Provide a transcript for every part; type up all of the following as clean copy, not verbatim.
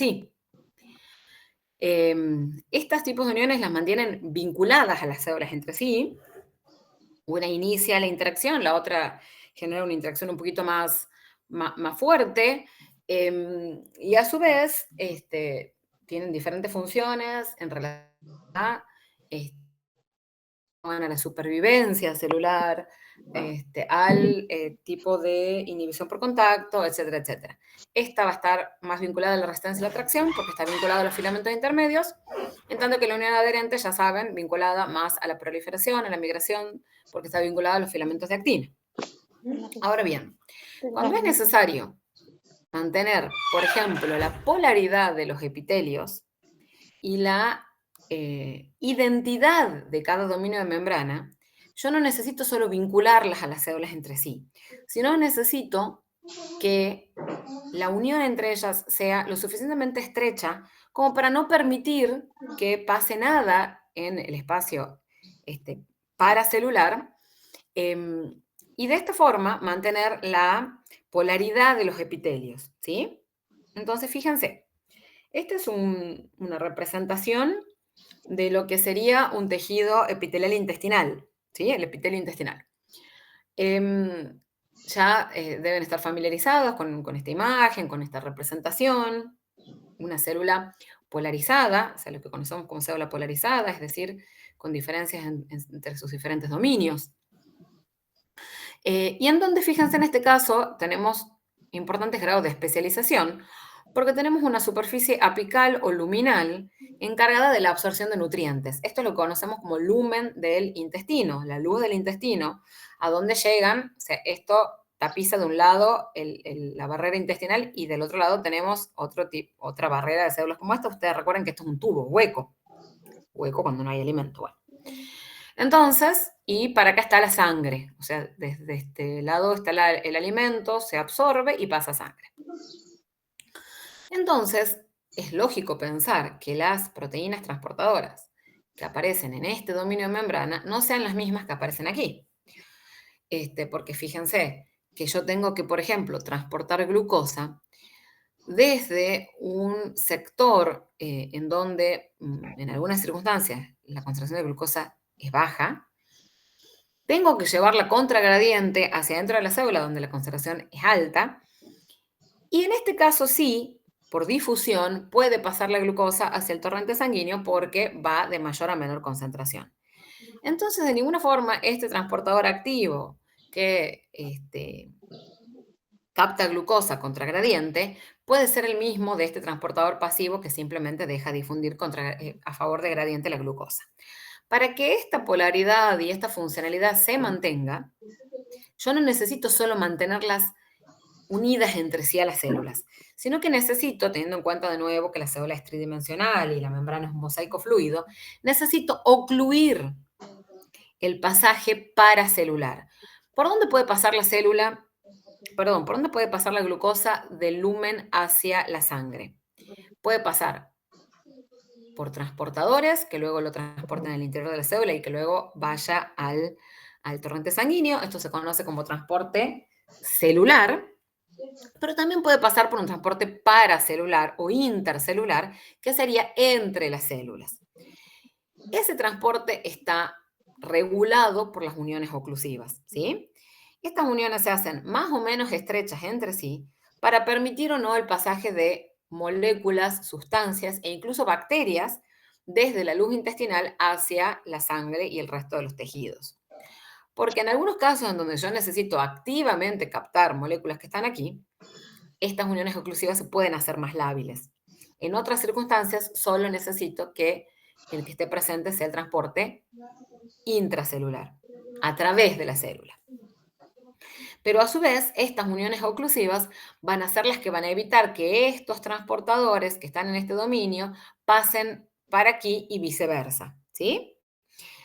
sí. Estos tipos de uniones las mantienen vinculadas a las células entre sí. Una inicia la interacción, la otra genera una interacción un poquito más fuerte, y a su vez tienen diferentes funciones en relación a, este, a la supervivencia celular, al tipo de inhibición por contacto, etcétera, etcétera. Esta va a estar más vinculada a la resistencia y la atracción porque está vinculada a los filamentos intermedios, en tanto que la unión adherente, ya saben, vinculada más a la proliferación, a la migración, porque está vinculada a los filamentos de actina. Ahora bien, cuando es necesario mantener, por ejemplo, la polaridad de los epitelios y la identidad de cada dominio de membrana, yo no necesito solo vincularlas a las células entre sí, sino necesito que la unión entre ellas sea lo suficientemente estrecha como para no permitir que pase nada en el espacio paracelular, y de esta forma mantener la polaridad de los epitelios, ¿sí? Entonces, fíjense, esta es una representación de lo que sería un tejido epitelial intestinal, ¿sí? El epitelio intestinal. Ya deben estar familiarizados con esta imagen, con esta representación. Una célula polarizada, o sea, lo que conocemos como célula polarizada, es decir, con diferencias entre sus diferentes dominios. Y en donde, fíjense, en este caso tenemos importantes grados de especialización, porque tenemos una superficie apical o luminal encargada de la absorción de nutrientes. Esto lo conocemos como lumen del intestino, la luz del intestino, a donde llegan, o sea, esto tapiza de un lado la barrera intestinal y del otro lado tenemos otra barrera de células como esta. Ustedes recuerden que esto es un tubo, hueco cuando no hay alimento. Bueno. Entonces, y para acá está la sangre, o sea, desde este lado está el alimento, se absorbe y pasa a sangre. Entonces, es lógico pensar que las proteínas transportadoras que aparecen en este dominio de membrana no sean las mismas que aparecen aquí. Porque fíjense que yo tengo que, por ejemplo, transportar glucosa desde un sector en donde, en algunas circunstancias, la concentración de glucosa es baja. Tengo que llevarla contragradiente hacia dentro de la célula donde la concentración es alta. Y en este caso sí, por difusión, puede pasar la glucosa hacia el torrente sanguíneo porque va de mayor a menor concentración. Entonces, de ninguna forma, este transportador activo que capta glucosa contragradiente puede ser el mismo de este transportador pasivo que simplemente deja difundir a favor de gradiente la glucosa. Para que esta polaridad y esta funcionalidad se mantenga, yo no necesito solo mantenerlas unidas entre sí a las células, sino que necesito, teniendo en cuenta de nuevo que la célula es tridimensional y la membrana es un mosaico fluido, necesito ocluir el pasaje paracelular. ¿Por dónde puede pasar la célula? Perdón, ¿por dónde puede pasar la glucosa del lumen hacia la sangre? Puede pasar por transportadores que luego lo transporten al interior de la célula y que luego vaya al torrente sanguíneo. Esto se conoce como transporte celular, pero también puede pasar por un transporte paracelular o intercelular, que sería entre las células. Ese transporte está regulado por las uniones oclusivas, ¿sí? Estas uniones se hacen más o menos estrechas entre sí para permitir o no el pasaje de moléculas, sustancias e incluso bacterias desde la luz intestinal hacia la sangre y el resto de los tejidos. Porque en algunos casos en donde yo necesito activamente captar moléculas que están aquí, estas uniones oclusivas se pueden hacer más lábiles. En otras circunstancias, solo necesito que el que esté presente sea el transporte intracelular, a través de la célula. Pero a su vez, estas uniones oclusivas van a ser las que van a evitar que estos transportadores que están en este dominio pasen para aquí y viceversa, ¿sí?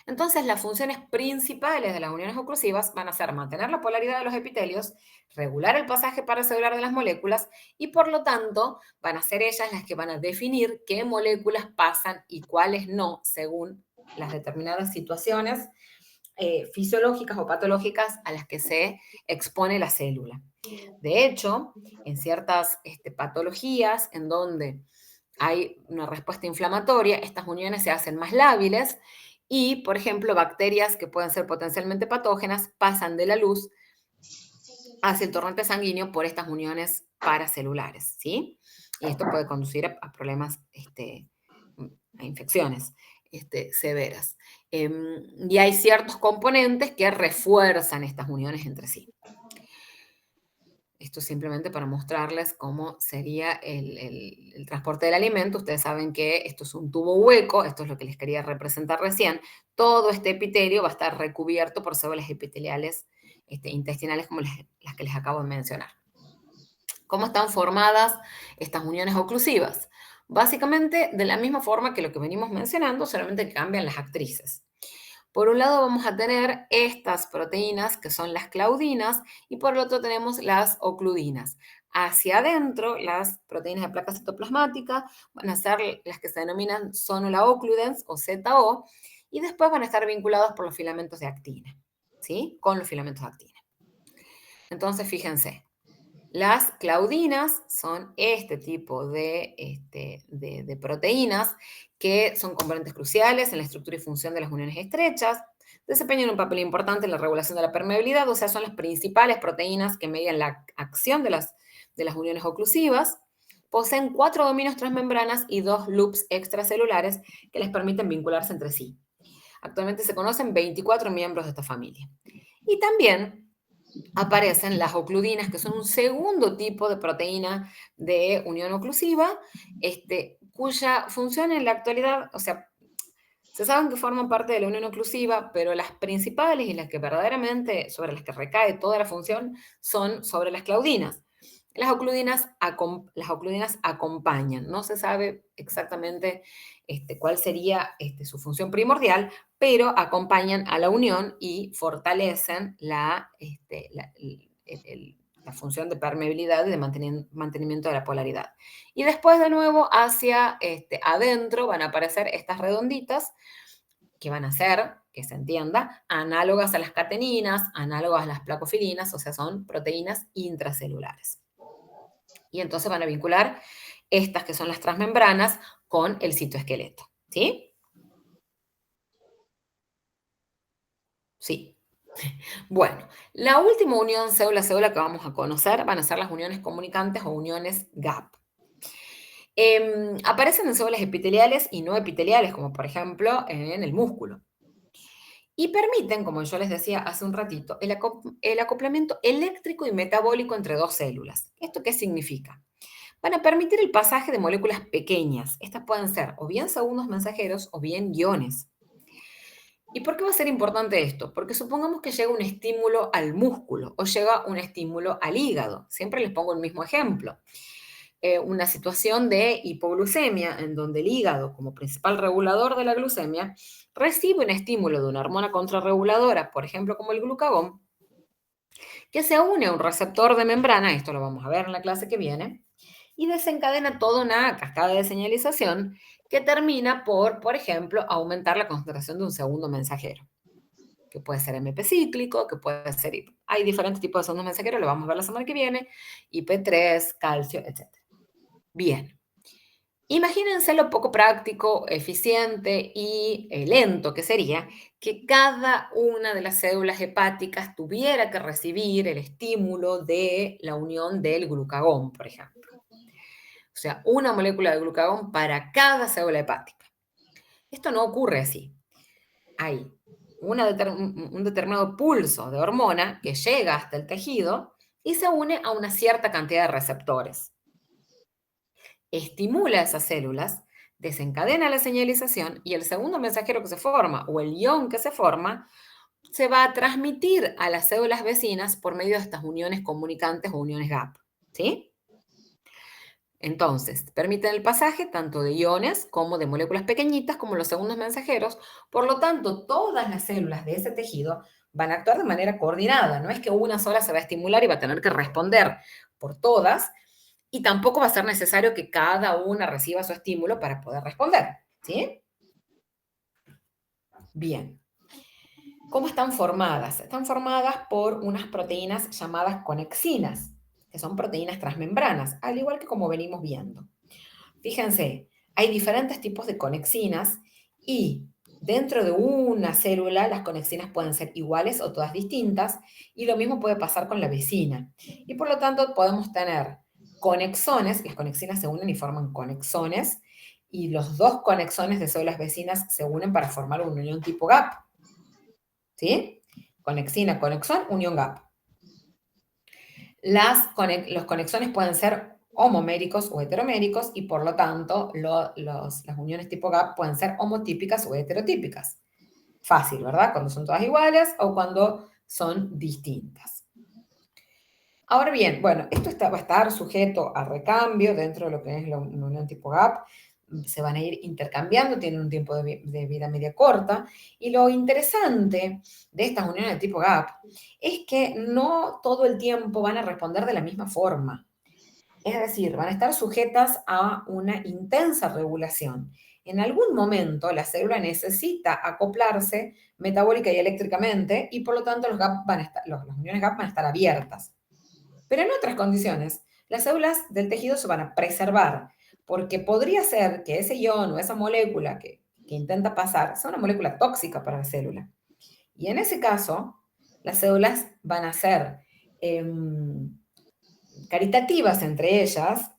Entonces, las funciones principales de las uniones oclusivas van a ser mantener la polaridad de los epitelios, regular el pasaje paracelular de las moléculas y, por lo tanto, van a ser ellas las que van a definir qué moléculas pasan y cuáles no, según las determinadas situaciones fisiológicas o patológicas a las que se expone la célula. De hecho, en ciertas patologías en donde hay una respuesta inflamatoria, estas uniones se hacen más lábiles y, por ejemplo, bacterias que pueden ser potencialmente patógenas pasan de la luz hacia el torrente sanguíneo por estas uniones paracelulares, ¿sí? Y esto puede conducir a problemas, a infecciones severas. Y hay ciertos componentes que refuerzan estas uniones entre sí. Esto simplemente para mostrarles cómo sería el transporte del alimento. Ustedes saben que esto es un tubo hueco, esto es lo que les quería representar recién. Todo este epitelio va a estar recubierto por células epiteliales intestinales como las que les acabo de mencionar. ¿Cómo están formadas estas uniones oclusivas? Básicamente de la misma forma que lo que venimos mencionando, solamente que cambian las actrices. Por un lado vamos a tener estas proteínas que son las claudinas y por el otro tenemos las ocludinas. Hacia adentro, las proteínas de placa citoplasmática van a ser las que se denominan zonula occludens o ZO y después van a estar vinculados por los filamentos de actina, ¿sí? Con los filamentos de actina. Entonces, fíjense, las claudinas son este tipo de proteínas que son componentes cruciales en la estructura y función de las uniones estrechas, desempeñan un papel importante en la regulación de la permeabilidad, o sea, son las principales proteínas que median la acción de las uniones oclusivas, poseen 4 dominios transmembranas y 2 loops extracelulares que les permiten vincularse entre sí. Actualmente se conocen 24 miembros de esta familia. Y también aparecen las ocludinas, que son un segundo tipo de proteína de unión oclusiva, cuya función en la actualidad, o sea, se saben que forman parte de la unión oclusiva, pero las principales y las que verdaderamente sobre las que recae toda la función son sobre las claudinas. Las ocludinas acompañan, no se sabe exactamente cuál sería su función primordial, pero acompañan a la unión y fortalecen la función de permeabilidad y de mantenimiento de la polaridad. Y después de nuevo hacia adentro van a aparecer estas redonditas que van a ser, que se entienda, análogas a las cateninas, análogas a las placofilinas, o sea, son proteínas intracelulares. Y entonces van a vincular estas que son las transmembranas con el citoesqueleto, ¿sí? Sí. Bueno, la última unión célula-célula que vamos a conocer van a ser las uniones comunicantes o uniones GAP. Aparecen en células epiteliales y no epiteliales, como por ejemplo en el músculo. Y permiten, como yo les decía hace un ratito, el acoplamiento eléctrico y metabólico entre dos células. ¿Esto qué significa? Van a permitir el pasaje de moléculas pequeñas. Estas pueden ser o bien segundos mensajeros o bien iones. ¿Y por qué va a ser importante esto? Porque supongamos que llega un estímulo al músculo o llega un estímulo al hígado. Siempre les pongo el mismo ejemplo. Una situación de hipoglucemia en donde el hígado, como principal regulador de la glucemia, recibe un estímulo de una hormona contrarreguladora, por ejemplo como el glucagón, que se une a un receptor de membrana, esto lo vamos a ver en la clase que viene, y desencadena toda una cascada de señalización que termina por ejemplo, aumentar la concentración de un segundo mensajero, que puede ser MP cíclico, que puede ser, hay diferentes tipos de segundos mensajeros, lo vamos a ver la semana que viene, IP3, calcio, etc. Bien, imagínense lo poco práctico, eficiente y lento que sería que cada una de las células hepáticas tuviera que recibir el estímulo de la unión del glucagón, por ejemplo. O sea, una molécula de glucagón para cada célula hepática. Esto no ocurre así. Hay un determinado pulso de hormona que llega hasta el tejido y se une a una cierta cantidad de receptores. Estimula esas células, desencadena la señalización y el segundo mensajero que se forma o el ion que se forma se va a transmitir a las células vecinas por medio de estas uniones comunicantes o uniones GAP. ¿Sí? Entonces, permiten el pasaje tanto de iones como de moléculas pequeñitas como los segundos mensajeros. Por lo tanto, todas las células de ese tejido van a actuar de manera coordinada. No es que una sola se va a estimular y va a tener que responder por todas, y tampoco va a ser necesario que cada una reciba su estímulo para poder responder. ¿Sí? Bien. ¿Cómo están formadas? Están formadas por unas proteínas llamadas conexinas, que son proteínas transmembranas, al igual que como venimos viendo. Fíjense, hay diferentes tipos de conexinas y dentro de una célula las conexinas pueden ser iguales o todas distintas y lo mismo puede pasar con la vecina. Y por lo tanto podemos tener conexones, las conexinas se unen y forman conexones y los dos conexones de células vecinas se unen para formar una unión tipo gap. ¿Sí? Conexina, conexón, unión gap. Los conexones pueden ser homoméricos o heteroméricos y por lo tanto las uniones tipo gap pueden ser homotípicas o heterotípicas. Fácil, ¿verdad? Cuando son todas iguales o cuando son distintas. Ahora bien, bueno, esto va a estar sujeto a recambio dentro de lo que es la unión tipo gap. Se van a ir intercambiando, tienen un tiempo de vida media corta. Y lo interesante de estas uniones de tipo gap es que no todo el tiempo van a responder de la misma forma. Es decir, van a estar sujetas a una intensa regulación. En algún momento la célula necesita acoplarse metabólica y eléctricamente y por lo tanto las uniones gap van a estar abiertas. Pero en otras condiciones, las células del tejido se van a preservar, porque podría ser que ese ion o esa molécula que intenta pasar sea una molécula tóxica para la célula. Y en ese caso, las células van a ser caritativas entre ellas,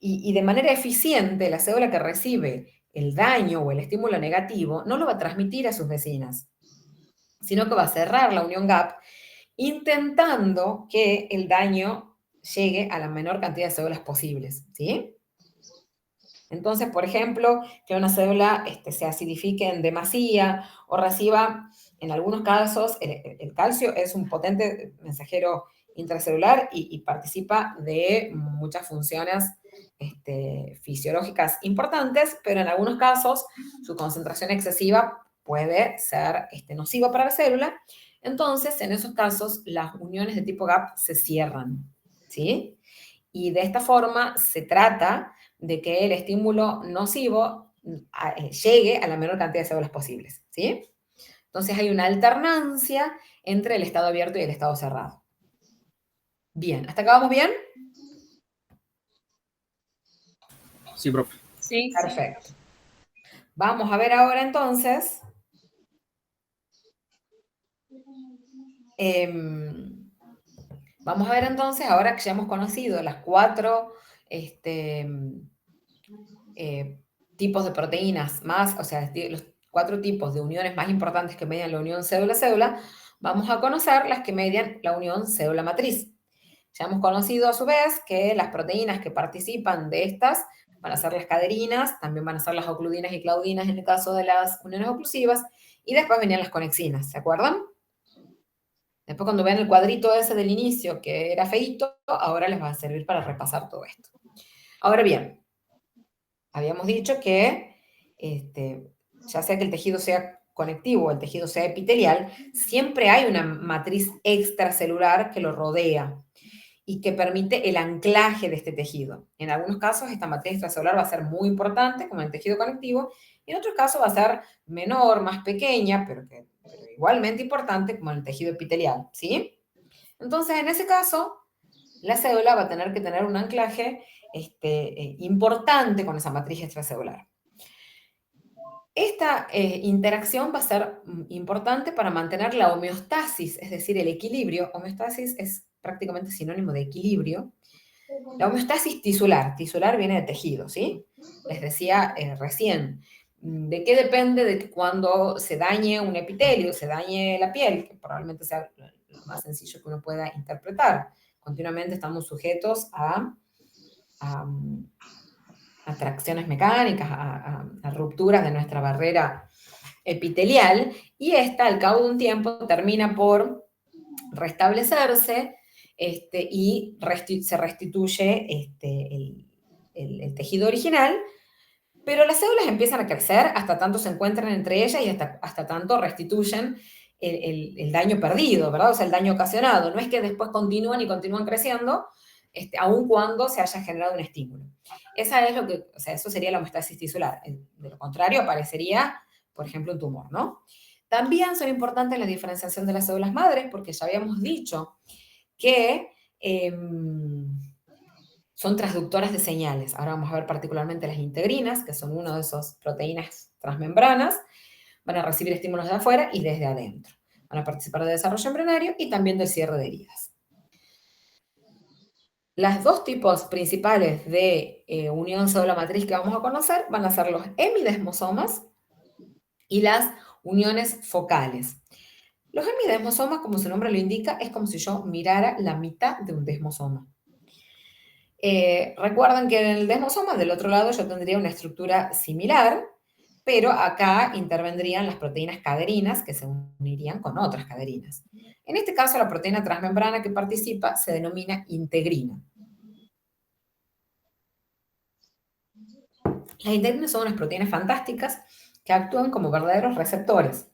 y de manera eficiente la célula que recibe el daño o el estímulo negativo no lo va a transmitir a sus vecinas, sino que va a cerrar la unión gap intentando que el daño llegue a la menor cantidad de células posibles, ¿sí? Entonces, por ejemplo, que una célula se acidifique en demasía o reciba, en algunos casos, el calcio es un potente mensajero intracelular y participa de muchas funciones fisiológicas importantes, pero en algunos casos su concentración excesiva puede ser nociva para la célula. Entonces, en esos casos, las uniones de tipo gap se cierran, ¿sí? Y de esta forma se trata de que el estímulo nocivo llegue a la menor cantidad de células posibles, ¿sí? Entonces hay una alternancia entre el estado abierto y el estado cerrado. Bien, ¿hasta acá vamos bien? Sí, profe. Sí, sí. Perfecto. Vamos a ver ahora entonces vamos a ver entonces, ahora que ya hemos conocido las cuatro tipos de proteínas más, o sea, los cuatro tipos de uniones más importantes que median la unión célula-célula, vamos a conocer las que median la unión célula-matriz. Ya hemos conocido a su vez que las proteínas que participan de estas van a ser las caderinas, también van a ser las ocludinas y claudinas en el caso de las uniones oclusivas, y después venían las conexinas, ¿se acuerdan? Después cuando vean el cuadrito ese del inicio que era feíto, ahora les va a servir para repasar todo esto. Ahora bien, habíamos dicho que ya sea que el tejido sea conectivo o el tejido sea epitelial, siempre hay una matriz extracelular que lo rodea y que permite el anclaje de este tejido. En algunos casos esta matriz extracelular va a ser muy importante, como en el tejido conectivo, y en otros casos va a ser menor, más pequeña, pero igualmente importante, como en el tejido epitelial, ¿sí? Entonces, en ese caso, la célula va a tener que tener un anclaje importante con esa matriz extracelular. Esta interacción va a ser importante para mantener la homeostasis, es decir, el equilibrio. Homeostasis es prácticamente sinónimo de equilibrio. La homeostasis tisular, tisular viene de tejido, ¿sí? Les decía recién, ¿de qué depende de que cuando se dañe un epitelio, se dañe la piel? Que probablemente sea lo más sencillo que uno pueda interpretar. Continuamente estamos sujetos a atracciones mecánicas, a rupturas de nuestra barrera epitelial, y esta al cabo de un tiempo termina por restablecerse y se restituye el tejido original, pero las células empiezan a crecer hasta tanto se encuentran entre ellas y hasta tanto restituyen el daño perdido, ¿verdad? O sea, el daño ocasionado. No es que después continúan y continúan creciendo, aun cuando se haya generado un estímulo. Eso sería la homeostasis tisular. De lo contrario, aparecería, por ejemplo, un tumor, ¿no? También son importantes la diferenciación de las células madres, porque ya habíamos dicho que son transductoras de señales. Ahora vamos a ver particularmente las integrinas, que son una de esas proteínas transmembranas. Van a recibir estímulos de afuera y desde adentro. Van a participar del desarrollo embrionario y también del cierre de heridas. Las dos tipos principales de unión célula matriz que vamos a conocer van a ser los hemidesmosomas y las uniones focales. Los hemidesmosomas, como su nombre lo indica, es como si yo mirara la mitad de un desmosoma. Recuerden que en el desmosoma, del otro lado, yo tendría una estructura similar, pero acá intervendrían las proteínas caderinas que se unirían con otras caderinas. En este caso, la proteína transmembrana que participa se denomina integrina. Las integrinas son unas proteínas fantásticas que actúan como verdaderos receptores.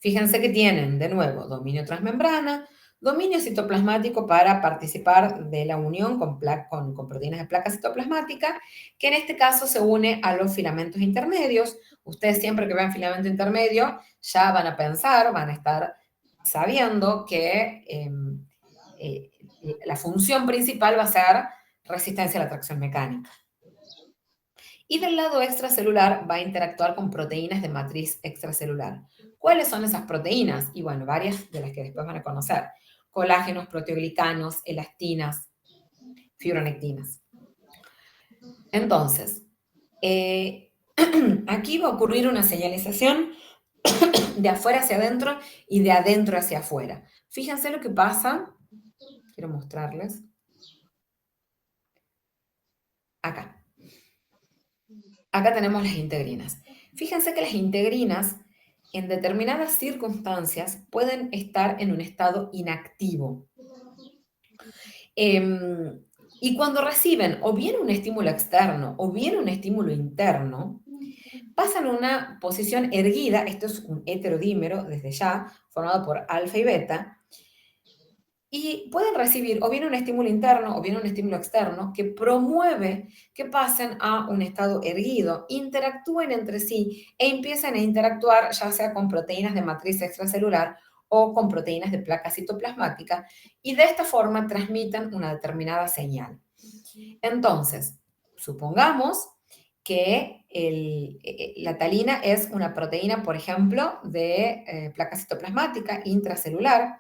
Fíjense que tienen, de nuevo, dominio transmembrana, dominio citoplasmático para participar de la unión con proteínas de placa citoplasmática, que en este caso se une a los filamentos intermedios. Ustedes siempre que vean filamento intermedio ya van a pensar, van a estar sabiendo que la función principal va a ser resistencia a la tracción mecánica. Y del lado extracelular va a interactuar con proteínas de matriz extracelular. ¿Cuáles son esas proteínas? Y bueno, varias de las que después van a conocer. Colágenos, proteoglicanos, elastinas, fibronectinas. Entonces, aquí va a ocurrir una señalización de afuera hacia adentro y de adentro hacia afuera. Fíjense lo que pasa. Quiero mostrarles. Acá. Acá tenemos las integrinas. Fíjense que las integrinas en determinadas circunstancias pueden estar en un estado inactivo. Y cuando reciben o bien un estímulo externo o bien un estímulo interno, pasan a una posición erguida. Esto es un heterodímero desde ya, formado por alfa y beta, y pueden recibir o bien un estímulo interno o bien un estímulo externo que promueve que pasen a un estado erguido, interactúen entre sí e empiecen a interactuar ya sea con proteínas de matriz extracelular o con proteínas de placa citoplasmática, y de esta forma transmiten una determinada señal. Entonces, supongamos que la talina es una proteína, por ejemplo, de placa citoplasmática intracelular.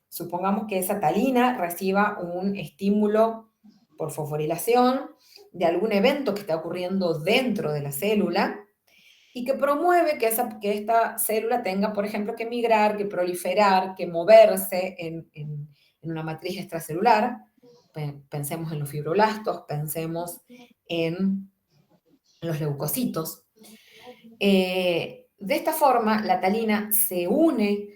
Supongamos que esa talina reciba un estímulo por fosforilación de algún evento que está ocurriendo dentro de la célula y que promueve que esta célula tenga, por ejemplo, que migrar, que proliferar, que moverse en una matriz extracelular. Pensemos en los fibroblastos, pensemos en los leucocitos. De esta forma, la talina se une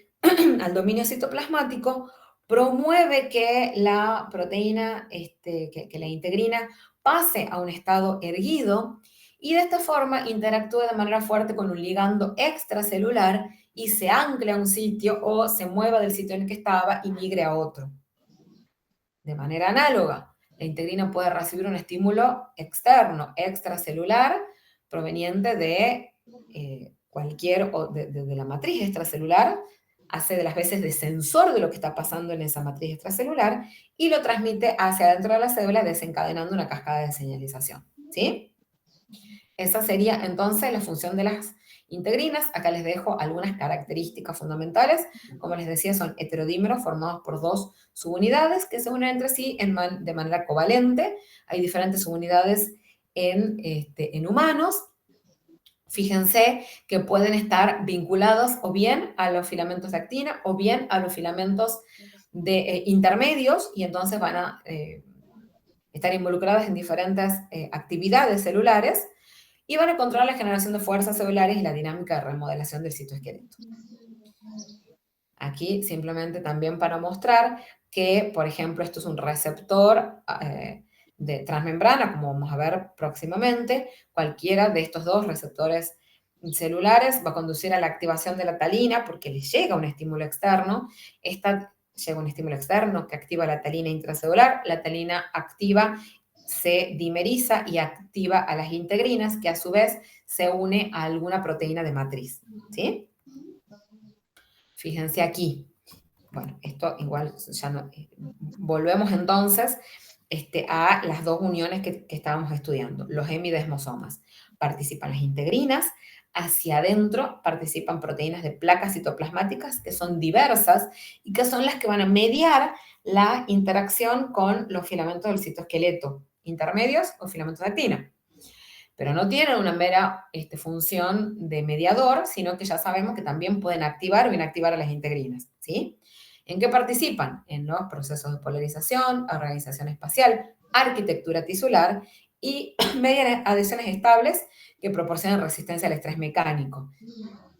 al dominio citoplasmático, promueve que la proteína, que la integrina pase a un estado erguido y de esta forma interactúa de manera fuerte con un ligando extracelular y se ancle a un sitio o se mueva del sitio en el que estaba y migre a otro. De manera análoga, la integrina puede recibir un estímulo externo, extracelular, proveniente de cualquier, de la matriz extracelular, hace de las veces de sensor de lo que está pasando en esa matriz extracelular y lo transmite hacia adentro de la célula desencadenando una cascada de señalización, ¿sí? Esa sería entonces la función de las integrinas. Acá les dejo algunas características fundamentales. Como les decía, son heterodímeros formados por dos subunidades que se unen entre sí de manera covalente. Hay diferentes subunidades en humanos. Fíjense que pueden estar vinculados o bien a los filamentos de actina o bien a los filamentos intermedios, y entonces van a estar involucradas en diferentes actividades celulares y van a controlar la generación de fuerzas celulares y la dinámica de remodelación del citoesqueleto. Aquí simplemente también para mostrar que, por ejemplo, esto es un receptor de transmembrana, como vamos a ver próximamente. Cualquiera de estos dos receptores celulares va a conducir a la activación de la talina porque le llega un estímulo externo. Llega un estímulo externo que activa la talina intracelular. La talina activa, se dimeriza y activa a las integrinas, que a su vez se une a alguna proteína de matriz, ¿sí? Fíjense aquí. Bueno, esto igual ya no. Volvemos entonces a las dos uniones que estábamos estudiando, los hemidesmosomas. Participan las integrinas, hacia adentro participan proteínas de placas citoplasmáticas que son diversas y que son las que van a mediar la interacción con los filamentos del citoesqueleto, intermedios o filamentos de actina. Pero no tienen una mera función de mediador, sino que ya sabemos que también pueden activar o inactivar a las integrinas, ¿sí? ¿En qué participan? En los procesos de polarización, organización espacial, arquitectura tisular y median adhesiones estables que proporcionan resistencia al estrés mecánico.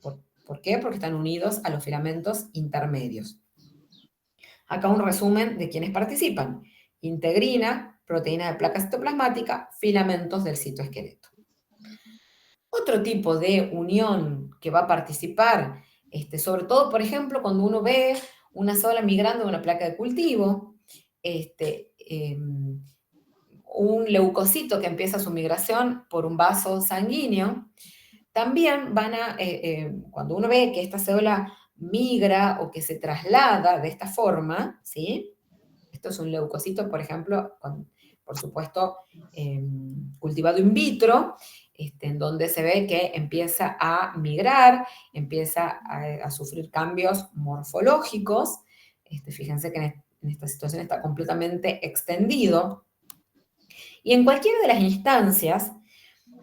¿Por qué? Porque están unidos a los filamentos intermedios. Acá un resumen de quienes participan. Integrina, proteína de placa citoplasmática, filamentos del citoesqueleto. Otro tipo de unión que va a participar, sobre todo, por ejemplo, cuando uno ve una célula migrando de una placa de cultivo, un leucocito que empieza su migración por un vaso sanguíneo, también cuando uno ve que esta célula migra o que se traslada de esta forma, ¿sí? Esto es un leucocito, por ejemplo, por supuesto, cultivado in vitro, en donde se ve que empieza a migrar, empieza a sufrir cambios morfológicos. Fíjense que en esta situación está completamente extendido. Y en cualquiera de las instancias,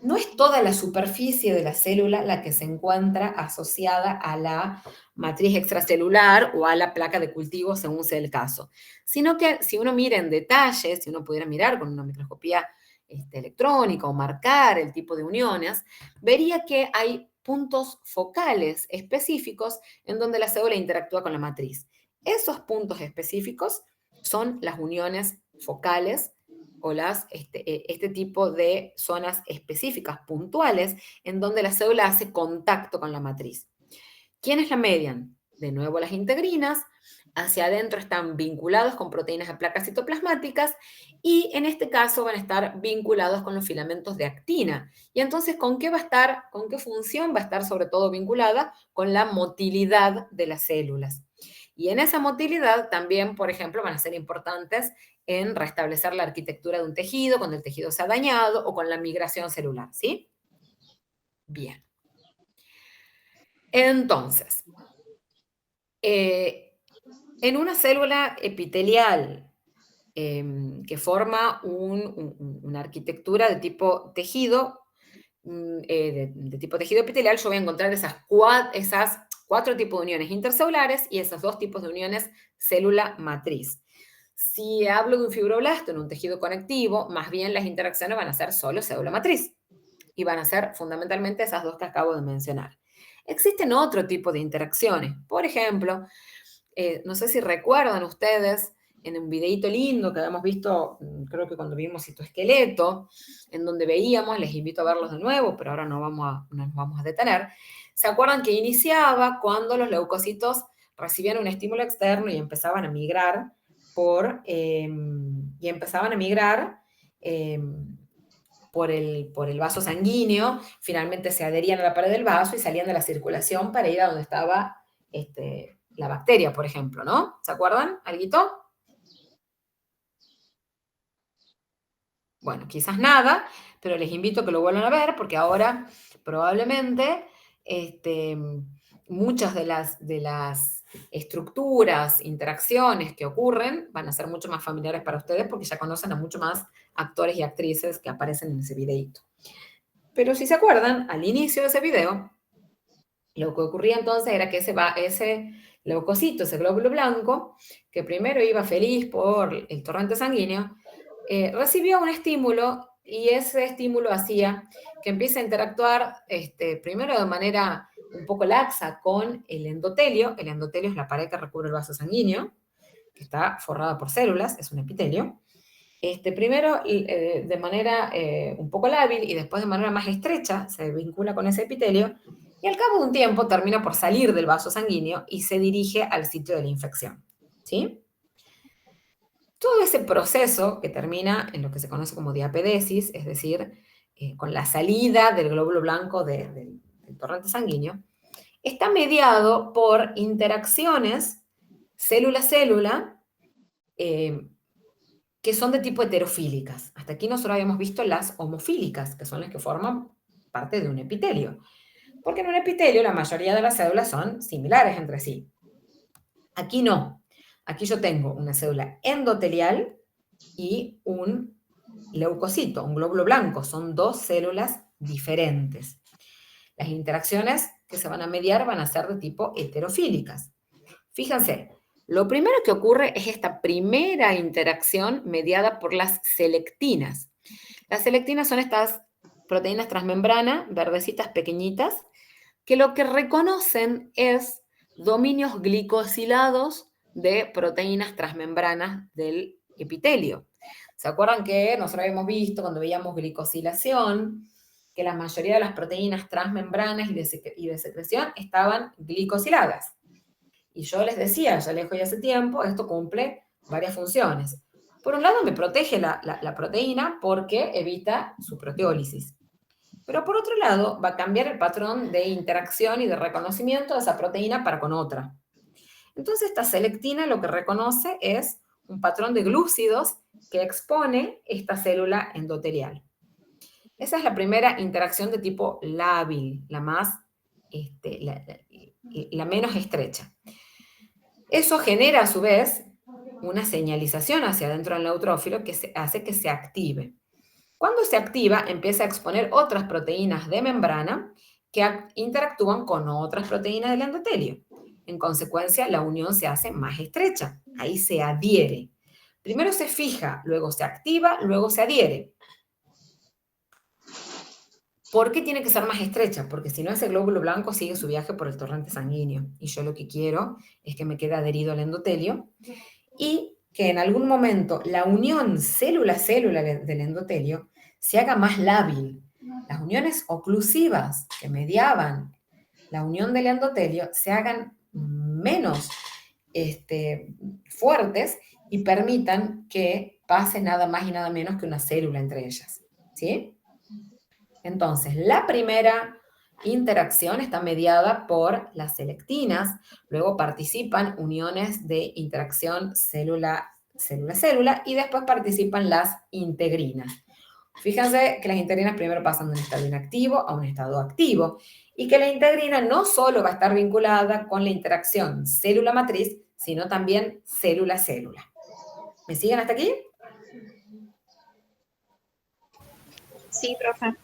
no es toda la superficie de la célula la que se encuentra asociada a la matriz extracelular o a la placa de cultivo, según sea el caso, sino que si uno mira en detalle, si uno pudiera mirar con una microscopía electrónica o marcar el tipo de uniones, vería que hay puntos focales específicos en donde la célula interactúa con la matriz. Esos puntos específicos son las uniones focales o este tipo de zonas específicas, puntuales, en donde la célula hace contacto con la matriz. ¿Quiénes la median? De nuevo las integrinas, hacia adentro están vinculados con proteínas de placas citoplasmáticas y en este caso van a estar vinculados con los filamentos de actina. Y entonces, ¿con qué va a estar? ¿Con qué función va a estar sobre todo vinculada? Con la motilidad de las células. Y en esa motilidad también, por ejemplo, van a ser importantes en restablecer la arquitectura de un tejido cuando el tejido se ha dañado o con la migración celular, ¿sí? Bien. Entonces, en una célula epitelial que forma una arquitectura de tipo tejido, de tipo tejido epitelial, yo voy a encontrar esas cuatro tipos de uniones intercelulares y esos dos tipos de uniones célula-matriz. Si hablo de un fibroblasto en un tejido conectivo, más bien las interacciones van a ser solo célula-matriz y van a ser fundamentalmente esas dos que acabo de mencionar. Existen otro tipo de interacciones. Por ejemplo, no sé si recuerdan ustedes en un videíto lindo que habíamos visto, creo que cuando vimos citoesqueleto, en donde veíamos, les invito a verlos de nuevo, pero ahora no nos vamos a detener. ¿Se acuerdan que iniciaba cuando los leucocitos recibían un estímulo externo y empezaban a migrar por el vaso sanguíneo, finalmente se adherían a la pared del vaso y salían de la circulación para ir a donde estaba la bacteria, por ejemplo, ¿no? ¿Se acuerdan, alguito? Bueno, quizás nada, pero les invito a que lo vuelvan a ver porque ahora probablemente muchas de las estructuras, interacciones que ocurren van a ser mucho más familiares para ustedes porque ya conocen a mucho más actores y actrices que aparecen en ese videíto. Pero si se acuerdan, al inicio de ese video, lo que ocurría entonces era que ese leucocito, ese glóbulo blanco, que primero iba feliz por el torrente sanguíneo, recibió un estímulo y ese estímulo hacía que empiece a interactuar primero de manera un poco laxa con el endotelio. El endotelio es la pared que recubre el vaso sanguíneo, que está forrada por células, es un epitelio. Primero de manera un poco lábil y después de manera más estrecha se vincula con ese epitelio y al cabo de un tiempo termina por salir del vaso sanguíneo y se dirige al sitio de la infección, ¿sí? Todo ese proceso que termina en lo que se conoce como diapedesis, es decir, con la salida del glóbulo blanco del torrente sanguíneo, está mediado por interacciones célula-célula que que son de tipo heterofílicas. Hasta aquí nosotros habíamos visto las homofílicas, que son las que forman parte de un epitelio. Porque en un epitelio la mayoría de las células son similares entre sí. Aquí no. Aquí yo tengo una célula endotelial y un leucocito, un glóbulo blanco. Son dos células diferentes. Las interacciones que se van a mediar van a ser de tipo heterofílicas. Fíjense, lo primero que ocurre es esta primera interacción mediada por las selectinas. Las selectinas son estas proteínas transmembrana, verdecitas pequeñitas, que lo que reconocen es dominios glicosilados de proteínas transmembranas del epitelio. ¿Se acuerdan que nosotros habíamos visto cuando veíamos glicosilación que la mayoría de las proteínas transmembranas y de secreción estaban glicosiladas? Y yo les decía, ya lejos y hace tiempo, esto cumple varias funciones. Por un lado, me protege la proteína porque evita su proteólisis. Pero por otro lado, va a cambiar el patrón de interacción y de reconocimiento de esa proteína para con otra. Entonces, esta selectina lo que reconoce es un patrón de glúcidos que expone esta célula endotelial. Esa es la primera interacción de tipo lábil, la más, la menos estrecha. Eso genera a su vez una señalización hacia adentro del neutrófilo que hace que se active. Cuando se activa, empieza a exponer otras proteínas de membrana que interactúan con otras proteínas del endotelio. En consecuencia, la unión se hace más estrecha. Ahí se adhiere. Primero se fija, luego se activa, luego se adhiere. ¿Por qué tiene que ser más estrecha? Porque si no, ese glóbulo blanco sigue su viaje por el torrente sanguíneo. Y yo lo que quiero es que me quede adherido al endotelio y que en algún momento la unión célula-célula del endotelio se haga más lábil. Las uniones oclusivas que mediaban la unión del endotelio se hagan menos fuertes y permitan que pase nada más y nada menos que una célula entre ellas. ¿Sí? Entonces, la primera interacción está mediada por las selectinas, luego participan uniones de interacción célula-célula y después participan las integrinas. Fíjense que las integrinas primero pasan de un estado inactivo a un estado activo y que la integrina no solo va a estar vinculada con la interacción célula-matriz, sino también célula-célula. ¿Me siguen hasta aquí? Sí, profe.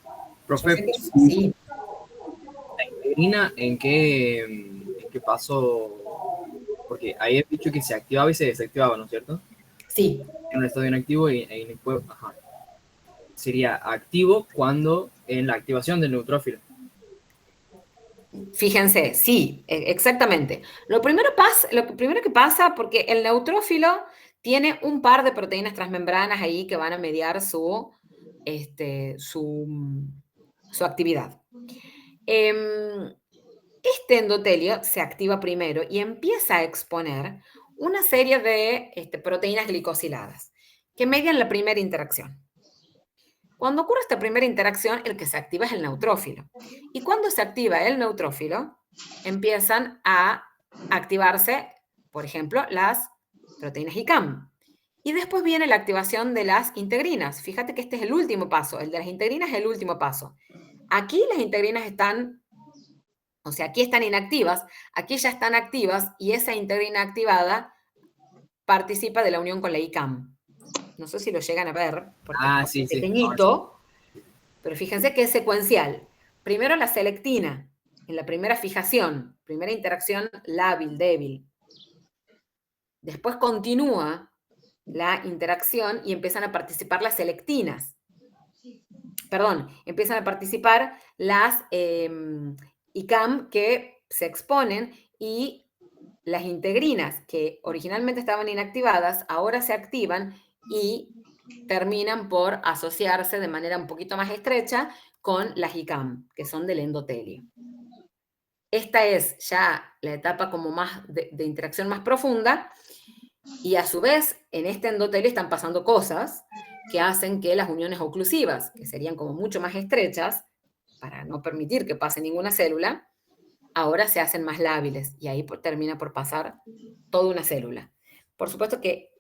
Profe, Sí. ¿la integrina en qué paso? Porque ahí he dicho que se activaba y se desactivaba, ¿no es cierto? Sí. En un estado inactivo y después, sería activo cuando en la activación del neutrófilo. Fíjense, sí, exactamente. Lo primero que pasa, porque el neutrófilo tiene un par de proteínas transmembranas ahí que van a mediar su actividad. Este endotelio se activa primero y empieza a exponer una serie de proteínas glicosiladas que median la primera interacción. Cuando ocurre esta primera interacción, el que se activa es el neutrófilo. Y cuando se activa el neutrófilo, empiezan a activarse, por ejemplo, las proteínas ICAM. Y después viene la activación de las integrinas. Fíjate que este es el último paso. El de las integrinas es el último paso. Aquí las integrinas están, o sea, aquí están inactivas, aquí ya están activas y esa integrina activada participa de la unión con la ICAM. No sé si lo llegan a ver, porque Sí, es sí. pequeñito, pero fíjense que es secuencial. Primero la selectina, en la primera fijación, primera interacción lábil, débil. Después continúa la interacción y empiezan a participar las selectinas. Perdón, empiezan a participar las ICAM que se exponen y las integrinas que originalmente estaban inactivadas, ahora se activan y terminan por asociarse de manera un poquito más estrecha con las ICAM, que son del endotelio. Esta es ya la etapa como más de interacción más profunda y a su vez en este endotelio están pasando cosas que hacen que las uniones oclusivas, que serían como mucho más estrechas, para no permitir que pase ninguna célula, ahora se hacen más lábiles y ahí termina por pasar toda una célula. Por supuesto que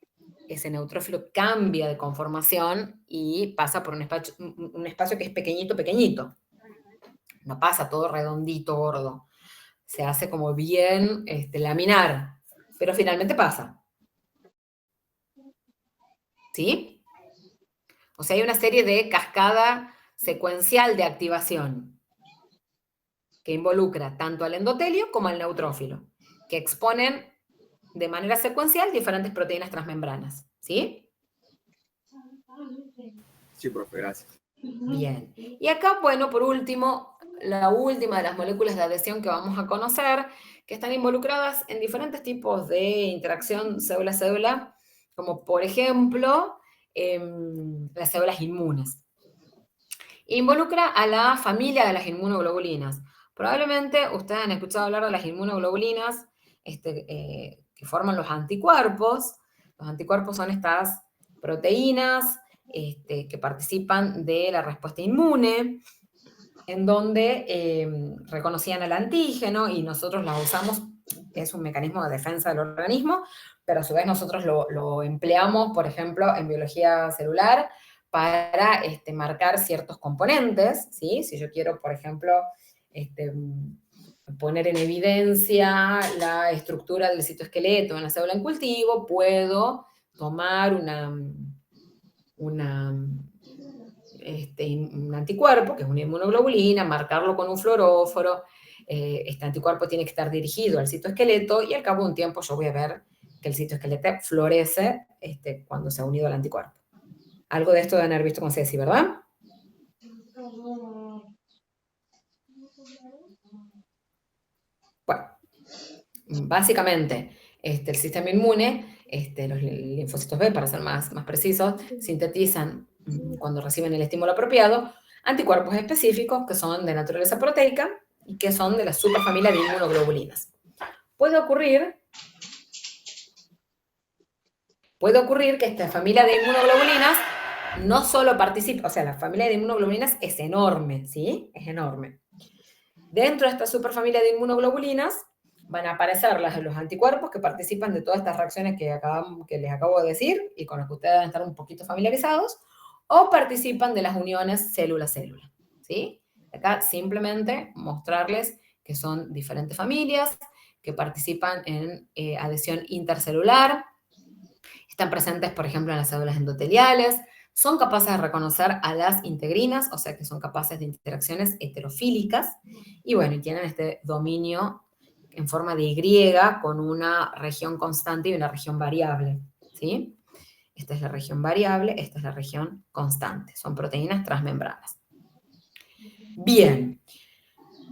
ese neutrófilo cambia de conformación y pasa por un espacio que es pequeñito, pequeñito. No pasa todo redondito, gordo. Se hace como bien laminar, pero finalmente pasa. ¿Sí? O sea, hay una serie de cascada secuencial de activación que involucra tanto al endotelio como al neutrófilo, que exponen de manera secuencial diferentes proteínas transmembranas. ¿Sí? Sí, profe, gracias. Bien. Y acá, bueno, por último, la última de las moléculas de adhesión que vamos a conocer, que están involucradas en diferentes tipos de interacción célula-célula, como por ejemplo las células inmunes. Involucra a la familia de las inmunoglobulinas. Probablemente ustedes han escuchado hablar de las inmunoglobulinas que forman los anticuerpos. Los anticuerpos son estas proteínas que participan de la respuesta inmune, en donde reconocían el antígeno y nosotros las usamos, es un mecanismo de defensa del organismo, pero a su vez nosotros lo empleamos, por ejemplo, en biología celular para marcar ciertos componentes, ¿sí? Si yo quiero, por ejemplo, poner en evidencia la estructura del citoesqueleto en la célula en cultivo, puedo tomar un anticuerpo, que es una inmunoglobulina, marcarlo con un fluoróforo. Este anticuerpo tiene que estar dirigido al citoesqueleto y al cabo de un tiempo yo voy a ver que el citoesqueleto florece cuando se ha unido al anticuerpo. Algo de esto deben haber visto con Ceci, ¿verdad? Bueno, básicamente, el sistema inmune, los linfocitos B, para ser más precisos, sintetizan, cuando reciben el estímulo apropiado, anticuerpos específicos que son de naturaleza proteica y que son de la superfamilia de inmunoglobulinas. Puede ocurrir que esta familia de inmunoglobulinas no solo participa, o sea, la familia de inmunoglobulinas es enorme, ¿sí? Es enorme. Dentro de esta superfamilia de inmunoglobulinas van a aparecer los anticuerpos que participan de todas estas reacciones que les acabo de decir y con las que ustedes deben estar un poquito familiarizados, o participan de las uniones célula-célula, ¿sí? Acá simplemente mostrarles que son diferentes familias, que participan en adhesión intercelular, están presentes, por ejemplo, en las células endoteliales, son capaces de reconocer a las integrinas, o sea que son capaces de interacciones heterofílicas, y bueno, y tienen este dominio en forma de Y con una región constante y una región variable, ¿sí? Esta es la región variable, esta es la región constante, son proteínas transmembranas. Bien,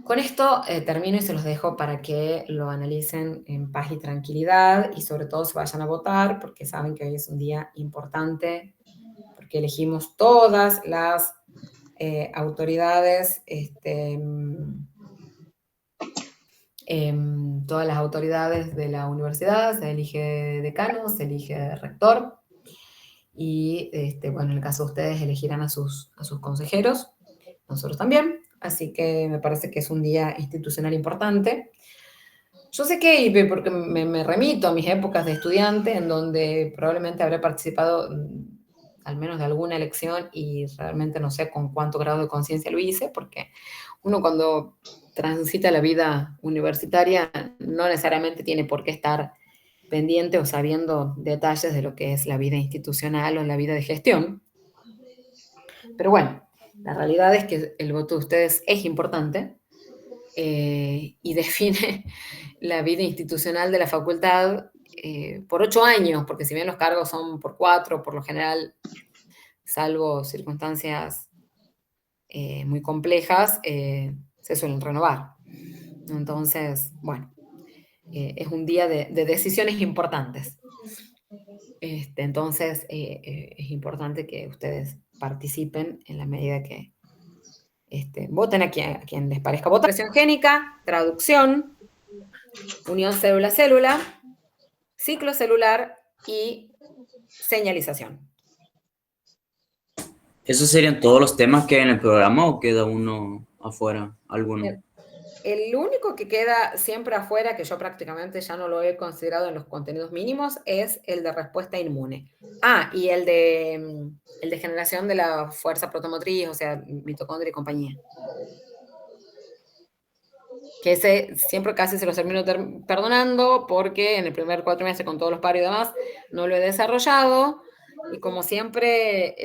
con esto termino y se los dejo para que lo analicen en paz y tranquilidad y sobre todo se vayan a votar porque saben que hoy es un día importante porque elegimos todas las autoridades, todas las autoridades de la universidad, se elige decano, se elige rector y bueno, en el caso de ustedes elegirán a sus consejeros, nosotros también. Así que me parece que es un día institucional importante. Yo sé que, porque me remito a mis épocas de estudiante, en donde probablemente habré participado al menos de alguna elección y realmente no sé con cuánto grado de conciencia lo hice, porque uno cuando transita la vida universitaria no necesariamente tiene por qué estar pendiente o sabiendo detalles de lo que es la vida institucional o la vida de gestión. Pero bueno, la realidad es que el voto de ustedes es importante y define la vida institucional de la facultad por 8 años, porque si bien los cargos son por 4, por lo general, salvo circunstancias muy complejas, se suelen renovar. Entonces, bueno, es un día de decisiones importantes. Entonces, es importante que ustedes participen en la medida que voten a quien les parezca votar. Expresión génica, traducción, unión célula-célula, ciclo celular y señalización. ¿Esos serían todos los temas que hay en el programa o queda uno afuera? ¿Alguno? El único que queda siempre afuera, que yo prácticamente ya no lo he considerado en los contenidos mínimos, es el de respuesta inmune. Ah, y el de generación de la fuerza protomotriz, o sea, mitocondria y compañía. Que ese siempre casi se los termino perdonando porque en el primer cuatrimestre con todos los paros y demás no lo he desarrollado. Y como siempre,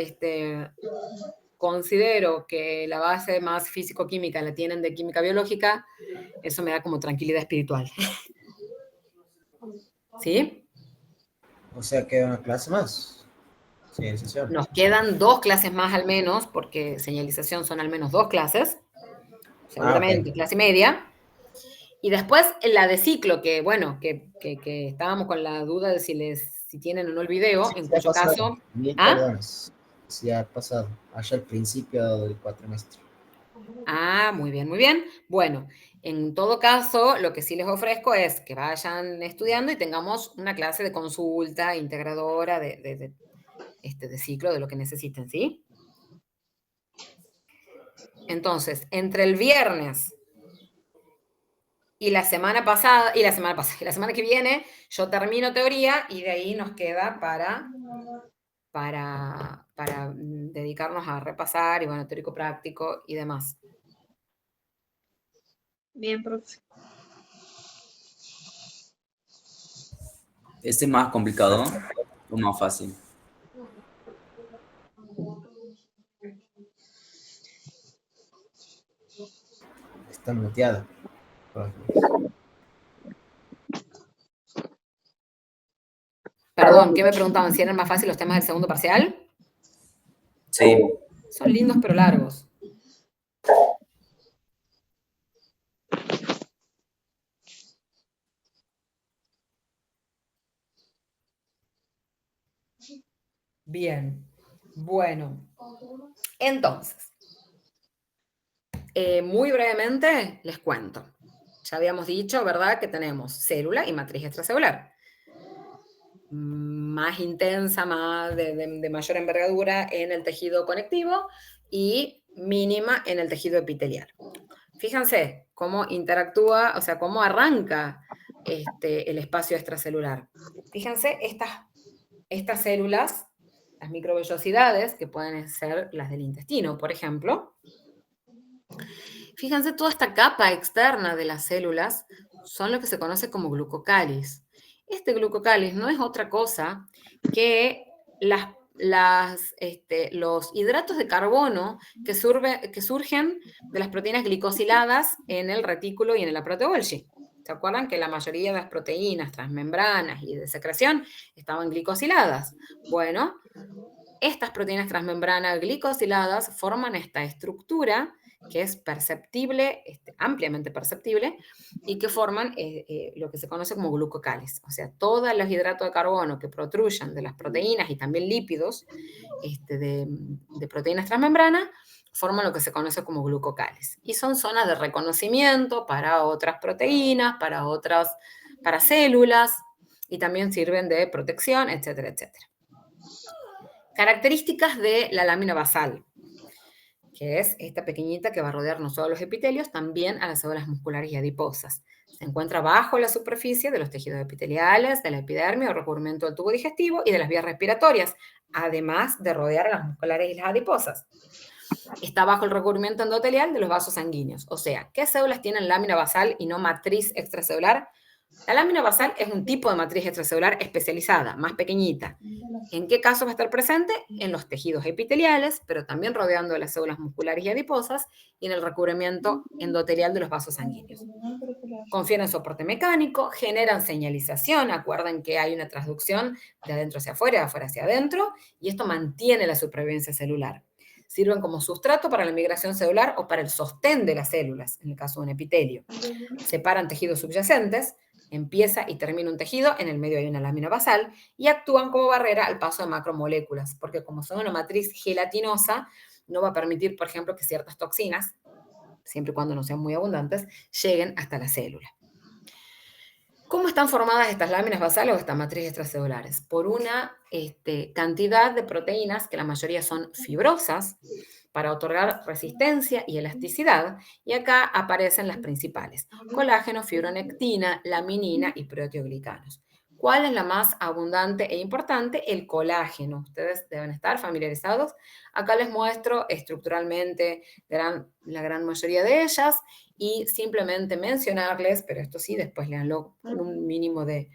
considero que la base más físico-química la tienen de química biológica, eso me da como tranquilidad espiritual. ¿Sí? O sea, queda una clase más. Señalización. Nos quedan 2 clases más al menos, porque señalización son al menos 2 clases, seguramente, Ok. clase y media. Y después la de ciclo, que bueno, que estábamos con la duda de si tienen o no el video, en Sí, ha cuyo pasado. caso... Mil ¿Ah? perdones. Sí, ha pasado. Allá al principio del cuatrimestre. Ah, muy bien, muy bien. Bueno, en todo caso, lo que sí les ofrezco es que vayan estudiando y tengamos una clase de consulta integradora de ciclo, de lo que necesiten, ¿sí? Entonces, entre el viernes y la semana pasada, y la semana que viene, yo termino teoría y de ahí nos queda para dedicarnos a repasar, y bueno, teórico práctico y demás. Bien, profe. ¿Este es más complicado o más fácil? Está muteada. Perdón, ¿qué me preguntaban? ¿Si eran más fáciles los temas del segundo parcial? Sí. Son lindos pero largos. Bien, bueno. Entonces, muy brevemente les cuento. Ya habíamos dicho, ¿verdad?, que tenemos célula y matriz extracelular. Más intensa, más de mayor envergadura en el tejido conectivo y mínima en el tejido epitelial. Fíjense cómo interactúa, o sea, cómo arranca el espacio extracelular. Fíjense estas células, las microvellosidades, que pueden ser las del intestino, por ejemplo. Fíjense, toda esta capa externa de las células son lo que se conoce como glucocáliz. Este glucocáliz no es otra cosa que los hidratos de carbono que surgen de las proteínas glicosiladas en el retículo y en el aparato Golgi. ¿Se acuerdan que la mayoría de las proteínas transmembranas y de secreción estaban glicosiladas? Bueno, estas proteínas transmembranas glicosiladas forman esta estructura que es perceptible, ampliamente perceptible, y que forman lo que se conoce como glucocáliz. O sea, todos los hidratos de carbono que protruyan de las proteínas y también lípidos de proteínas transmembranas forman lo que se conoce como glucocáliz. Y son zonas de reconocimiento para otras proteínas, para células, y también sirven de protección, etcétera, etcétera. Características de la lámina basal, que es esta pequeñita que va a rodear no solo los epitelios, también a las células musculares y adiposas. Se encuentra bajo la superficie de los tejidos epiteliales, de la epidermis o recubrimiento del tubo digestivo y de las vías respiratorias, además de rodear a las musculares y las adiposas. Está bajo el recubrimiento endotelial de los vasos sanguíneos. O sea, ¿qué células tienen lámina basal y no matriz extracelular? La lámina basal es un tipo de matriz extracelular especializada, más pequeñita. ¿En qué caso va a estar presente? En los tejidos epiteliales, pero también rodeando las células musculares y adiposas y en el recubrimiento endotelial de los vasos sanguíneos. Confieren soporte mecánico, generan señalización, acuerden que hay una transducción de adentro hacia afuera, de afuera hacia adentro, y esto mantiene la supervivencia celular. Sirven como sustrato para la migración celular o para el sostén de las células, en el caso de un epitelio. Separan tejidos subyacentes, empieza y termina un tejido, en el medio hay una lámina basal, y actúan como barrera al paso de macromoléculas, porque como son una matriz gelatinosa, no va a permitir, por ejemplo, que ciertas toxinas, siempre y cuando no sean muy abundantes, lleguen hasta la célula. ¿Cómo están formadas estas láminas basales o estas matrices extracelulares? Por una cantidad de proteínas, que la mayoría son fibrosas, para otorgar resistencia y elasticidad, y acá aparecen las principales: colágeno, fibronectina, laminina y proteoglicanos. ¿Cuál es la más abundante e importante? El colágeno. Ustedes deben estar familiarizados. Acá les muestro estructuralmente la gran mayoría de ellas, y simplemente mencionarles, pero esto sí, después léanlo con un mínimo de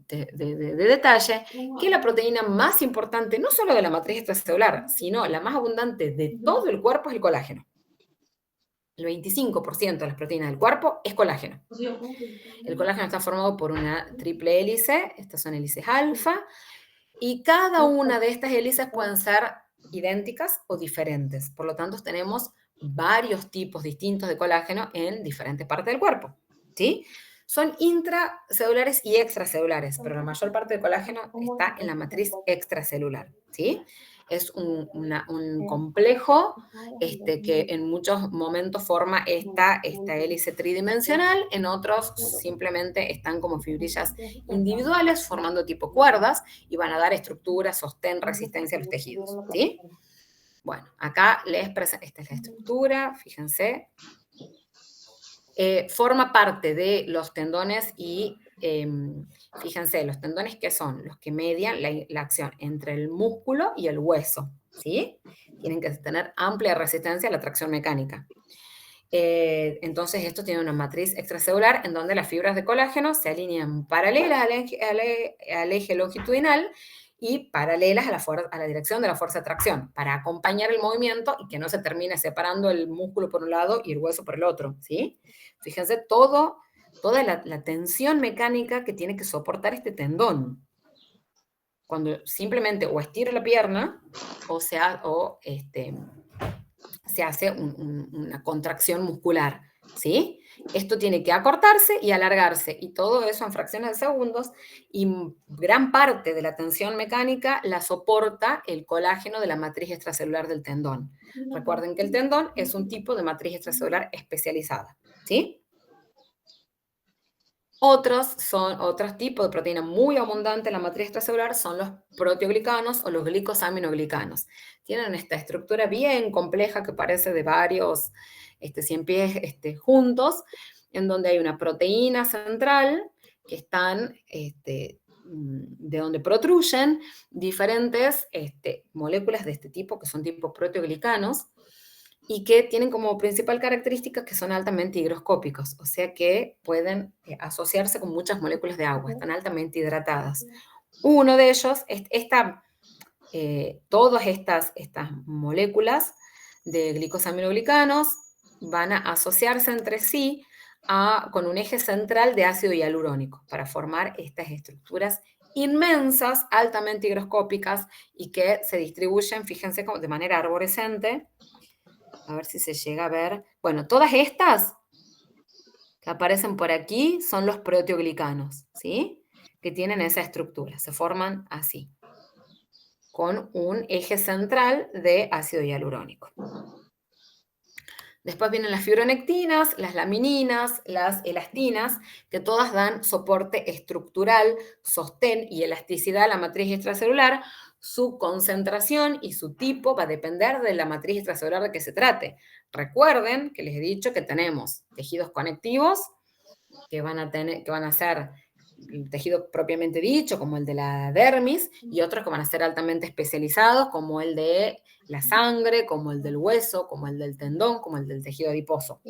detalle, que la proteína más importante, no solo de la matriz extracelular, sino la más abundante de todo el cuerpo, es el colágeno. El 25% de las proteínas del cuerpo es colágeno. El colágeno está formado por una triple hélice, estas son hélices alfa, y cada una de estas hélices pueden ser idénticas o diferentes. Por lo tanto, tenemos varios tipos distintos de colágeno en diferentes partes del cuerpo, ¿sí? Son intracelulares y extracelulares, pero la mayor parte del colágeno está en la matriz extracelular, ¿sí? Es un complejo que en muchos momentos forma esta hélice tridimensional, en otros simplemente están como fibrillas individuales formando tipo cuerdas y van a dar estructura, sostén, resistencia a los tejidos, ¿sí? Bueno, acá les presento, esta es la estructura, fíjense. Forma parte de los tendones y, fíjense, los tendones, ¿qué son? Los que median la acción entre el músculo y el hueso, ¿sí? Tienen que tener amplia resistencia a la tracción mecánica. Entonces, esto tiene una matriz extracelular en donde las fibras de colágeno se alinean paralelas al eje longitudinal y paralelas a la dirección de la fuerza de tracción, para acompañar el movimiento y que no se termine separando el músculo por un lado y el hueso por el otro, ¿sí? Fíjense toda la tensión mecánica que tiene que soportar este tendón. Cuando simplemente o estiro la pierna o se hace una contracción muscular, ¿sí? Esto tiene que acortarse y alargarse, y todo eso en fracciones de segundos, y gran parte de la tensión mecánica la soporta el colágeno de la matriz extracelular del tendón. Recuerden que el tendón es un tipo de matriz extracelular especializada, ¿sí? Otros tipos de proteína muy abundante en la matriz extracelular son los proteoglicanos o los glicosaminoglicanos. Tienen esta estructura bien compleja que parece de varios 100 pies juntos, en donde hay una proteína central que están, de donde protruyen diferentes moléculas de este tipo, que son tipo proteoglicanos, y que tienen como principal característica que son altamente higroscópicos, o sea que pueden asociarse con muchas moléculas de agua, están altamente hidratadas. Uno de ellos, todas estas moléculas de glicosaminoglicanos van a asociarse entre sí con un eje central de ácido hialurónico para formar estas estructuras inmensas, altamente higroscópicas, y que se distribuyen, fíjense, de manera arborescente. A ver si se llega a ver. Bueno, todas estas que aparecen por aquí son los proteoglicanos, ¿sí? Que tienen esa estructura, se forman así, con un eje central de ácido hialurónico. Después vienen las fibronectinas, las lamininas, las elastinas, que todas dan soporte estructural, sostén y elasticidad a la matriz extracelular. Su concentración y su tipo va a depender de la matriz extracelular de que se trate. Recuerden que les he dicho que tenemos tejidos conectivos, que van a ser el tejido propiamente dicho, como el de la dermis, y otros que van a ser altamente especializados, como el de la sangre, como el del hueso, como el del tendón, como el del tejido adiposo.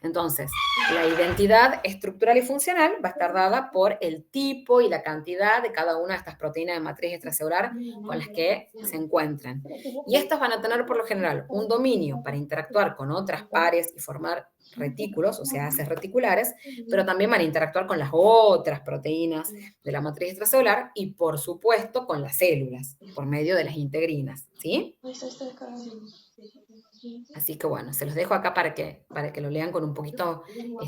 Entonces, la identidad estructural y funcional va a estar dada por el tipo y la cantidad de cada una de estas proteínas de matriz extracelular con las que se encuentran. Y estas van a tener por lo general un dominio para interactuar con otras pares y formar retículos, o sea, haces reticulares, pero también van a interactuar con las otras proteínas de la matriz extracelular y, por supuesto, con las células, por medio de las integrinas, ¿sí? Así que bueno, se los dejo acá para que lo lean con un poquito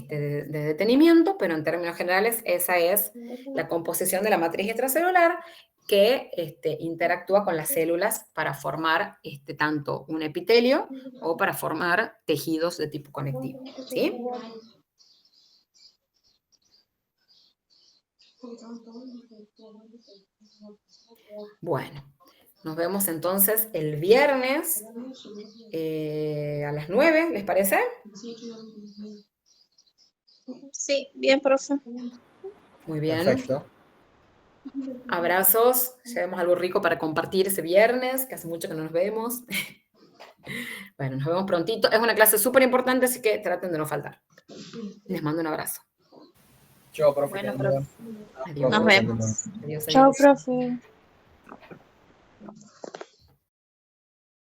de detenimiento, pero en términos generales esa es la composición de la matriz extracelular, que interactúa con las células para formar tanto un epitelio o para formar tejidos de tipo conectivo, ¿sí? Bueno, nos vemos entonces el viernes a las 9, ¿les parece? Sí, bien, profe. Muy bien. Perfecto. Abrazos, llevemos algo rico para compartir ese viernes, que hace mucho que no nos vemos. Bueno, nos vemos prontito. Es una clase súper importante, así que traten de no faltar. Les mando un abrazo. Chao, profe. Bueno, que profe. andan. Adiós. Nos vemos. Adiós, Chao, adiós. profe.